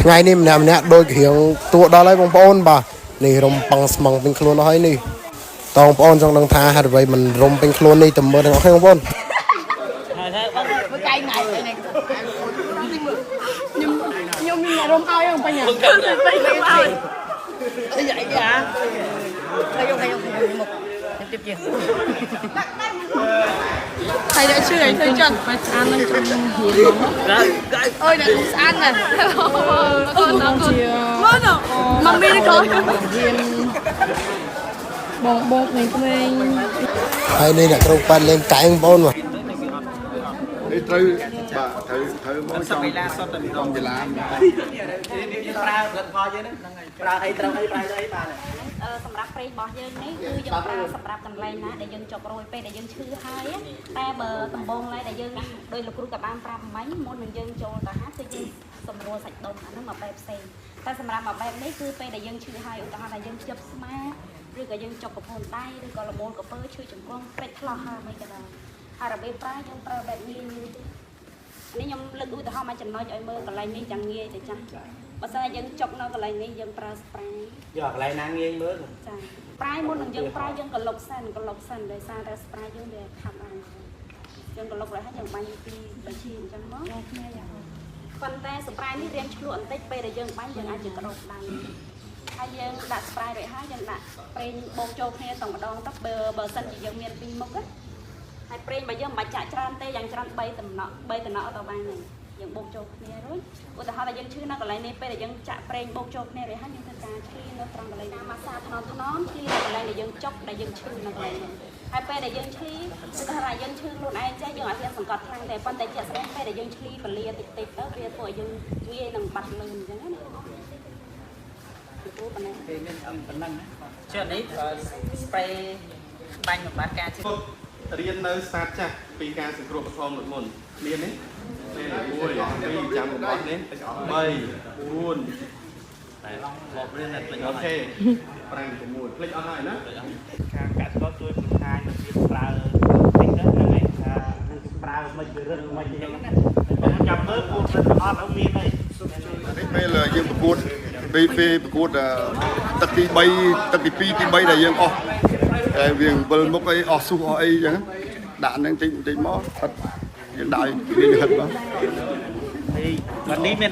ngày nay mình làm nè đôi kiểu tụ đó lấy bông bông bà này rồng bằng măng bên khuôn nó hay nè tao bông trong đằng tha hạt vậy mình rồng bên khuôn này tầm mưa nó hay không bông nhưng nhà rồng ao không phải nhà thế vậy kìa thầy không một em tiếp chuyện thầy đã chưa đấy thầy chân phải ăn lên trong hiền ơi đã cũng ăn này con mami đi coi hiền bông bông này của mình hay đây là trâu pan lên cái bông mà đi trừ bà thử món trong con gì làmសម្រាប់ព្រៃរបស់យើងនេះគឺយើងប្រើសម្រាប់កន្លែងណាដែលយើងចុករយពេលដែលយើងឈឺហើយតែបើដំបងឡើយដែលយើងដោយលោកគ្រូក៏បានប្រាប់មិញមុននឹងយើងចូលទៅហាត់គឺយើងសម្រួលសាច់ដុំអាហ្នឹងមកបែបផ្សេងតែសម្រាប់មកបែបនេះគឺពេលដែលយើងឈឺហើយឧទាហរណ៍ថាយើងខ្ជិបស្មាឬក៏យើងចុកកពូនដៃឬក៏លមូលកពើឈឺជង្គង់ពេជ្រខ្លះហើយមិនក៏ដែរហើយរបៀបប្រើយើងប្រើបែបនេះនេះខ្ញុំលើកឧទាហរណ៍មកចំណុចឲ្យមើលកន្លែងនេះយ៉ាងងាយទៅចាស់បើសិនយើងចុកនៅកន្លែងនេះយើងប្រើ spray យកកន្លែងណាងាយមើលចា spray មុននឹងយើងប្រើយើងក៏លុកសិនដោយសារតែ spray យើងវាខាប់បានយើងក៏លុកrồiហើយយើងបាញ់ពីបាឈីអញ្ចឹងមកគ្នាយ៉ាងប៉ុន្តែ spray នេះរៀងឆ្លក់បន្តិចពេលដែលយើងបាញ់យើងអាចជាក្របដៃហើយយើងដាក់ spray រួចហើយយើងដាក់ប្រេងបូកចូលគ្នាតែម្ដងទៅបើសិនជាយើងមានពីរមុខណាហើយប្រេងបើយើងមិនបាច់ចាក់ច្រើនទេយ៉ាងច្រើន3តំណក់ទៅបានហ្នឹងយើងបូកចូលគ្នារួចឧទាហរណ៍ថាយើងឈឺនៅកន្លែងនេះពេលដែលយើងចាក់ប្រេងបូកចូលគ្នារួចហើយយើងធ្វើការឈឺនៅត្រង់កន្លែងណាម៉ាស្សាថ្នមឈឺនៅកន្លែងដែលយើងចុកដែលយើងឈឺនៅកន្លែងនេះហើយពេលដែលយើងឈឺគឺថាយើងឈឺខ្លួនឯងចេះយើងអត់ហ៊ានសង្កត់ខ្លាំងទេប៉ុន្តែជាក់ស្ដែងពេលដែលយើងឈឺពលាតិចទៅវាធ្វើឲ្យយើងងាយនឹងបាត់លឿនអញ្ចឹងណាគូប៉ុណ្ណឹងគេមានប៉ុណ្ណឹងណាជឿនេះ spray បាញ់បំបត្តិការឈឺរៀននៅសាស្ត្រចាស់ពីការសង្គ្រោះបឋមដូចមុនមាននេះ1 2ចាំរបស់នេះ3 4តែមករៀនតែភ្លេចអូខេ5 6ភ្លេចអស់ហើយណាខាងកសិករជួយបង្ហាញពីប្រើតិចទៅហ្នឹងឯងថាប្រើមិនរឹងមិនអញ្ចឹងណាខ្ញុំចាំមើលពូទាំងអស់ហ្នឹងមានហើយនេះពេលយើងប្រកួតពេលប្រកួតទឹកទី3ទឹកទី2ទី3ដែលយើងអស់តែវាវិលមុខអីអស់ស៊ូអស់អីអញ្ចឹងដាក់ហ្នឹងតិចមកអត់យើងដាក់ឲ្យវាហិតមកហើយនេះមាន